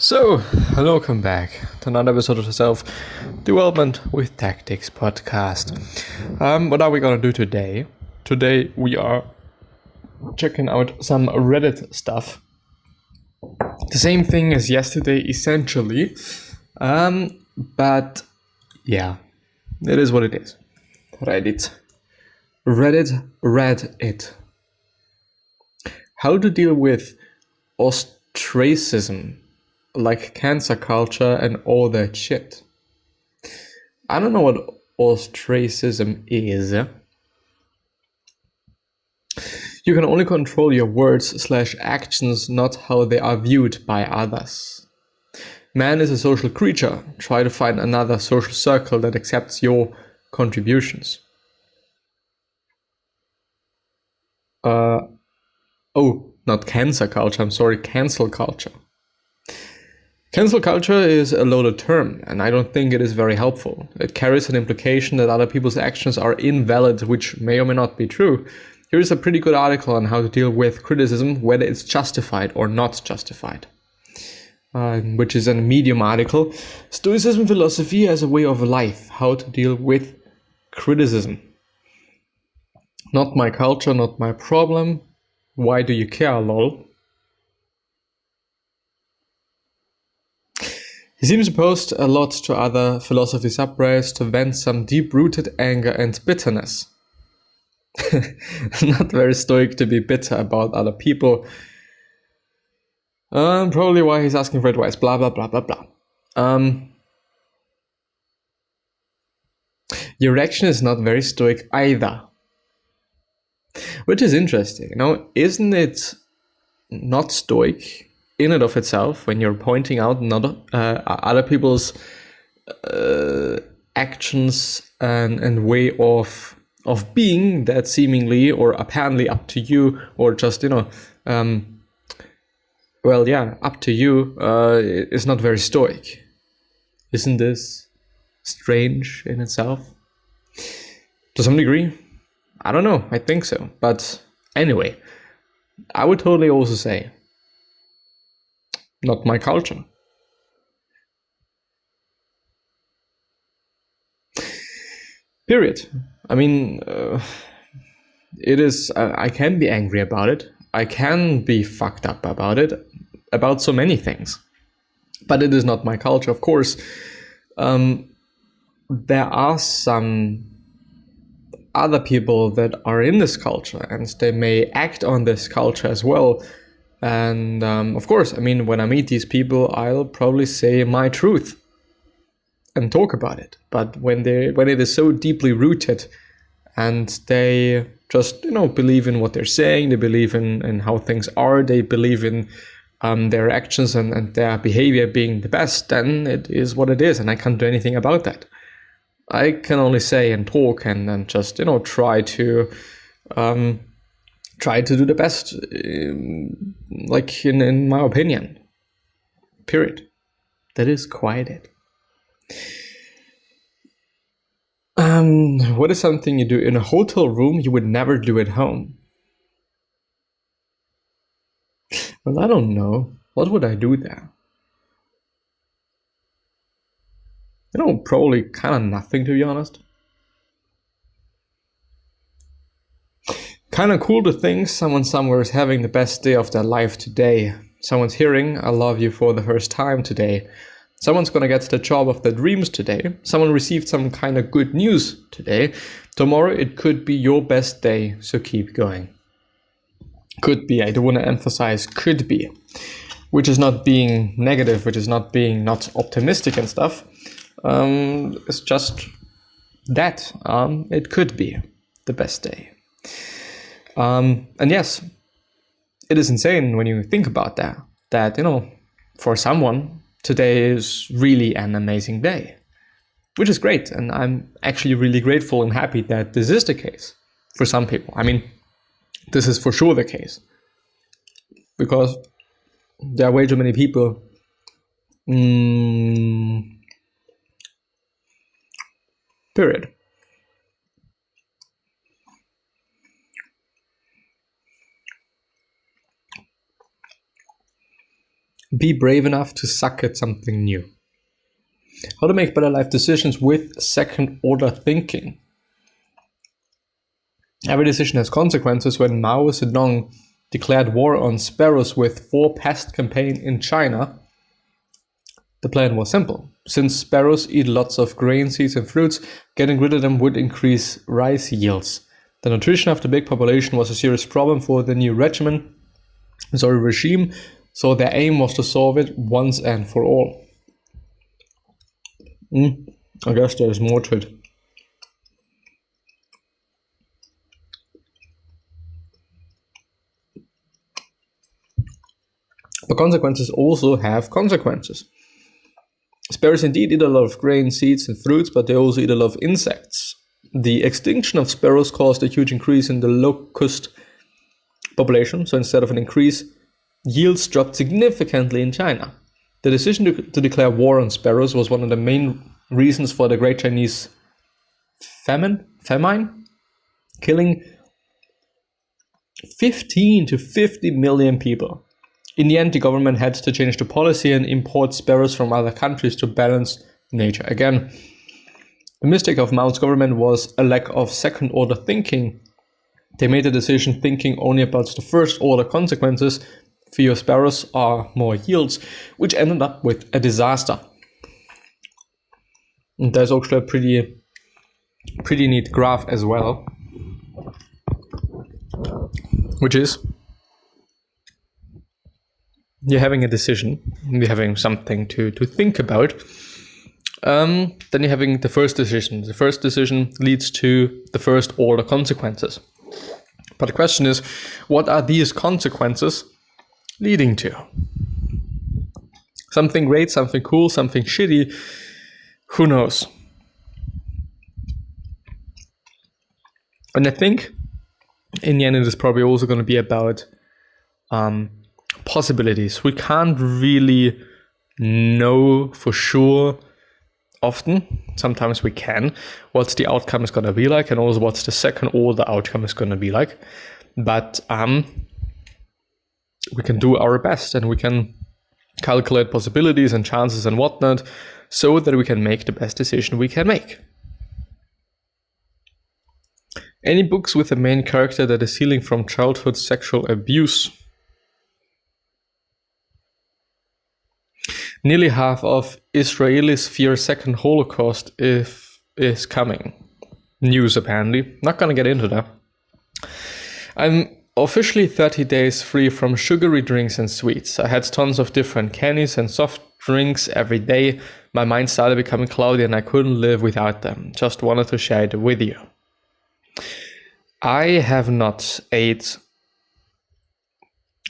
So, welcome back to another episode of the Self-Development with Tactics podcast. What are we gonna do today? Today we are checking out some Reddit stuff. The same thing as yesterday, essentially. But yeah, it is what it is. Reddit read it. How to deal with ostracism, like cancer culture and all that shit. I don't know what ostracism is. You can only control your words/actions, not how they are viewed by others. Man is a social creature. Try to find another social circle that accepts your contributions. Not cancer culture, I'm sorry, cancel culture. Cancel culture is a loaded term, and I don't think it is very helpful. It carries an implication that other people's actions are invalid, which may or may not be true. Here is a pretty good article on how to deal with criticism, whether it's justified or not justified, which is a Medium article. Stoicism philosophy as a way of life, how to deal with criticism. Not my culture, not my problem. Why do you care, lol? He seems to post a lot to other philosophy subreddits to vent some deep-rooted anger and bitterness. Not very stoic to be bitter about other people. Probably why he's asking for advice, blah, blah, blah, blah, blah. Your reaction is not very stoic either. Which is interesting, isn't it not stoic in and of itself when you're pointing out other people's actions and way of being that seemingly or apparently up to you, or just up to you, is not very stoic. Isn't this strange in itself? To some degree? I don't know, I think so. But anyway, I would totally also say, not my culture. Period. I mean, it is, I can be angry about it. I can be fucked up about it, about so many things. But it is not my culture, of course. There are some other people that are in this culture, and they may act on this culture as well. And of course, I mean, when I meet these people, I'll probably say my truth and talk about it. But when it is so deeply rooted and they just, believe in what they're saying, they believe in how things are, they believe in their actions and their behavior being the best, then it is what it is, and I can't do anything about that. I can only say and talk and just, try to do the best, like in my opinion. Period. That is quite it. What is something you do in a hotel room you would never do at home? Well, I don't know. What would I do there? Probably kind of nothing, to be honest. Kind of cool to think someone somewhere is having the best day of their life today. Someone's hearing "I love you" for the first time today. Someone's gonna get the job of their dreams today. Someone received some kind of good news today. Tomorrow it could be your best day, so keep going. Could be, I do want to emphasize could be. Which is not being negative, which is not being not optimistic and stuff. It's just that it could be the best day. And yes, it is insane when you think about that, for someone, today is really an amazing day, which is great. And I'm actually really grateful and happy that this is the case for some people. I mean, this is for sure the case because there are way too many people period. Be brave enough to suck at something new. How to make better life decisions with second-order thinking. Every decision has consequences. When Mao Zedong declared war on sparrows with 4 pest campaign in China, the plan was simple. Since sparrows eat lots of grain, seeds and fruits, getting rid of them would increase rice yields. The nutrition of the big population was a serious problem for the new regime, so their aim was to solve it once and for all. I guess there's more to it. But consequences also have consequences. Sparrows indeed eat a lot of grain, seeds and fruits, but they also eat a lot of insects. The extinction of sparrows caused a huge increase in the locust population, so instead of an increase, yields dropped significantly in China. The decision to declare war on sparrows was one of the main reasons for the Great Chinese Famine, killing 15 to 50 million people. In the end, the government had to change the policy and import sparrows from other countries to balance nature. Again, the mistake of Mao's government was a lack of second-order thinking. They made a decision thinking only about the first-order consequences. Fewer sparrows are more yields, which ended up with a disaster. And there's actually a pretty neat graph as well, which is you're having a decision, you're having something to think about. Then you're having the first decision. The first decision leads to the first order consequences. But the question is, what are these consequences leading to? Something great, something cool, something shitty, who knows? And I think in the end it is probably also going to be about possibilities. We can't really know for sure often. Sometimes we can what the outcome is going to be like, and also what the second order outcome is going to be like. But we can do our best, and we can calculate possibilities and chances and whatnot, so that we can make the best decision we can make. Any books with a main character that is healing from childhood sexual abuse? Nearly half of Israelis fear second Holocaust is coming. News, apparently. Not gonna get into that. I'm officially 30 days free from sugary drinks and sweets. I had tons of different candies and soft drinks every day. My mind started becoming cloudy and I couldn't live without them. Just wanted to share it with you. I have not ate...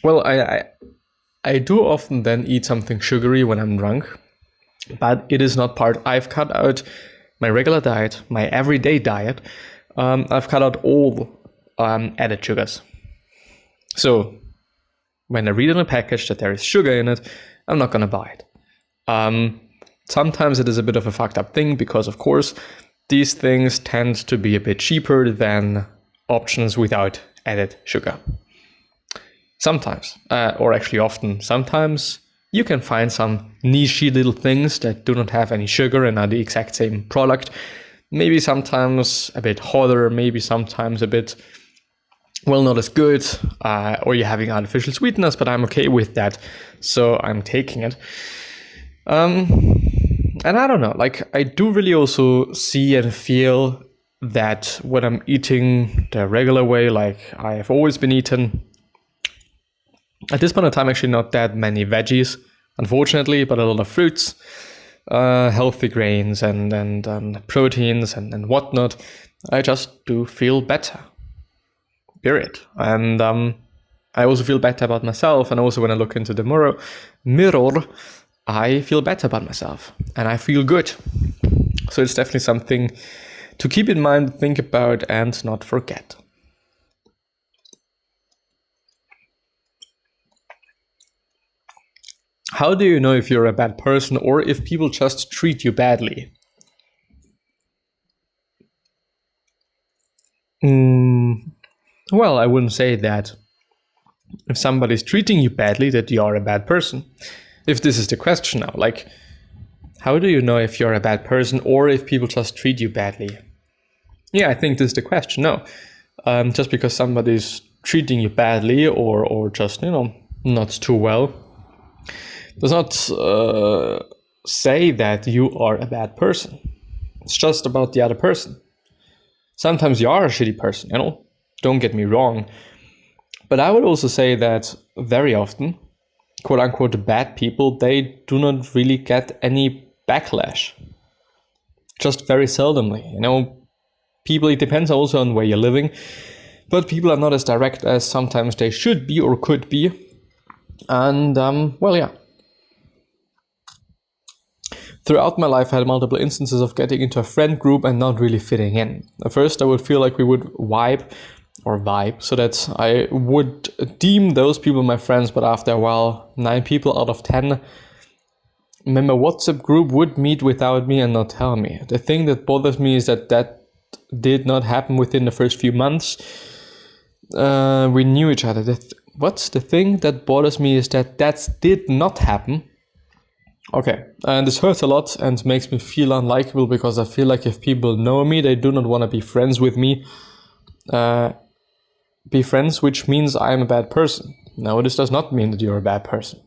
Well, I do often then eat something sugary when I'm drunk, but it is not part. I've cut out my regular diet, my everyday diet. I've cut out all added sugars. So when I read on a package that there is sugar in it, I'm not going to buy it. Sometimes it is a bit of a fucked up thing because, of course, these things tend to be a bit cheaper than options without added sugar. Sometimes, or actually often, sometimes you can find some niche little things that do not have any sugar and are the exact same product. Maybe sometimes a bit hotter, maybe sometimes a bit, well, not as good, or you're having artificial sweeteners, but I'm okay with that, so I'm taking it. And I don't know, like, I do really also see and feel that when I'm eating the regular way, like I have always been eating, at this point in time, actually not that many veggies, unfortunately, but a lot of fruits, healthy grains and proteins and whatnot. I just do feel better, period. And I also feel better about myself. And also when I look into the mirror, I feel better about myself and I feel good. So it's definitely something to keep in mind, think about, and not forget. How do you know if you're a bad person or if people just treat you badly? Well, I wouldn't say that if somebody's treating you badly that you are a bad person. If this is the question now, like, how do you know if you're a bad person or if people just treat you badly? Yeah, I think this is the question. No, just because somebody's treating you badly or just, not too well, does not say that you are a bad person. It's just about the other person. Sometimes you are a shitty person, don't get me wrong. But I would also say that very often, quote unquote, the bad people, they do not really get any backlash. Just very seldomly, People, it depends also on where you're living, but people are not as direct as sometimes they should be or could be. And, yeah. Throughout my life, I had multiple instances of getting into a friend group and not really fitting in. At first, I would feel like we would vibe, so that I would deem those people my friends, but after a while, 9 people out of 10 member WhatsApp group would meet without me and not tell me. The thing that bothers me is that did not happen within the first few months. We knew each other. What's the thing that bothers me is that did not happen. Okay, and this hurts a lot and makes me feel unlikable, because I feel like if people know me, they do not want to be friends with me. Be friends, which means I'm a bad person. No, this does not mean that you're a bad person.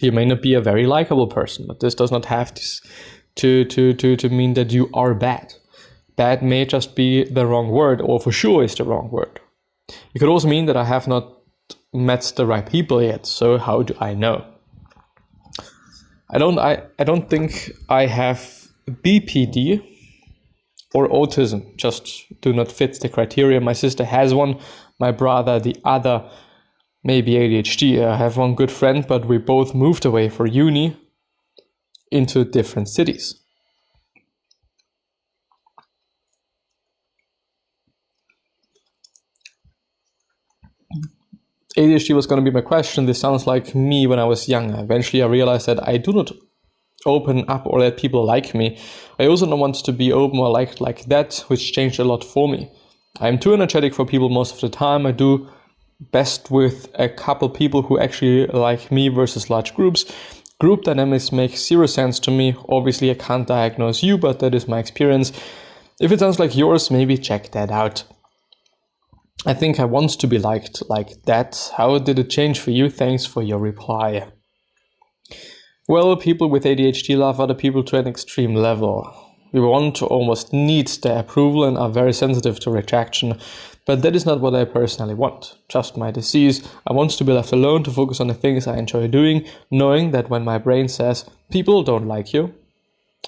You may not be a very likable person, but this does not have to mean that you are bad. Bad may just be the wrong word, or for sure is the wrong word. It could also mean that I have not met the right people yet, so how do I know? I don't think I have BPD or autism, just do not fit the criteria. My sister has one, my brother the other, maybe ADHD. I have one good friend, but we both moved away for uni into different cities. ADHD was going to be my question. This sounds like me when I was young. Eventually I realized that I do not open up or let people like me. I also don't want to be open or liked like that, which changed a lot for me. I'm too energetic for people most of the time. I do best with a couple people who actually like me versus large groups. Group dynamics make zero sense to me. Obviously I can't diagnose you, but that is my experience. If it sounds like yours, maybe check that out. I think I want to be liked like that. How did it change for you? Thanks for your reply. Well, people with ADHD love other people to an extreme level. We want to almost need their approval and are very sensitive to rejection, but that is not what I personally want. Just my disease. I want to be left alone to focus on the things I enjoy doing, knowing that when my brain says, people don't like you,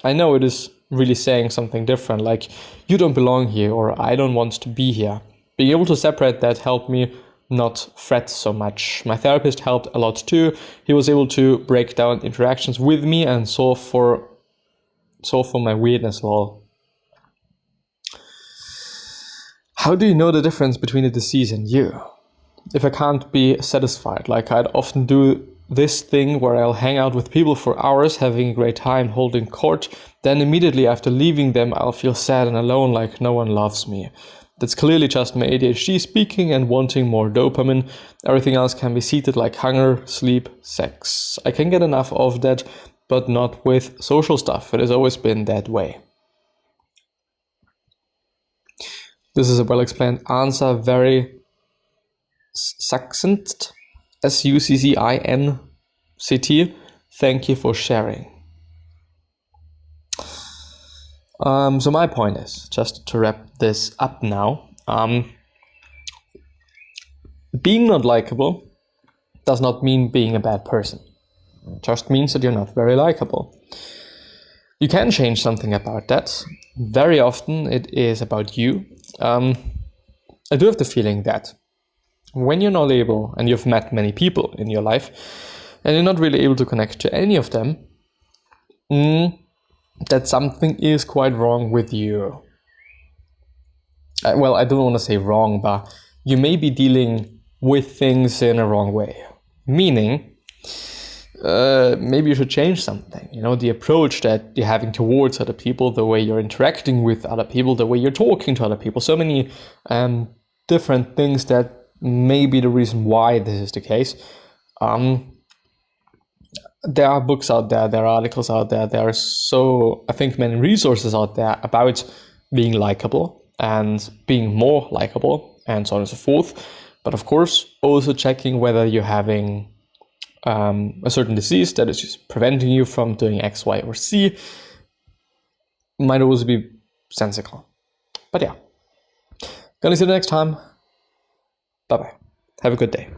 I know it is really saying something different, like, you don't belong here, or I don't want to be here. Being able to separate that helped me not fret so much. My therapist helped a lot too. He was able to break down interactions with me and solve for my weirdness lol. How do you know the difference between a disease and you? If I can't be satisfied, like I'd often do this thing where I'll hang out with people for hours, having a great time, holding court, then immediately after leaving them, I'll feel sad and alone, like no one loves me. That's clearly just my ADHD speaking and wanting more dopamine. Everything else can be seated like hunger, sleep, sex. I can get enough of that, but not with social stuff. It has always been that way. This is a well-explained answer, very succinct, SUCCINCT. Thank you for sharing. So my point is, just to wrap this up now, being not likable does not mean being a bad person. It just means that you're not very likable. You can change something about that. Very often it is about you. I do have the feeling that when you're not able, and you've met many people in your life, and you're not really able to connect to any of them, that something is quite wrong with you. Well, I don't want to say wrong, but you may be dealing with things in a wrong way. Meaning, maybe you should change something. The approach that you're having towards other people, the way you're interacting with other people, the way you're talking to other people. So many different things that may be the reason why this is the case. there are books out there, there are articles out there, there are so, I think, many resources out there about being likable and being more likable and so on and so forth. But of course, also checking whether you're having a certain disease that is just preventing you from doing X, Y, or Z might also be sensible. But yeah, gonna see you next time. Bye bye. Have a good day.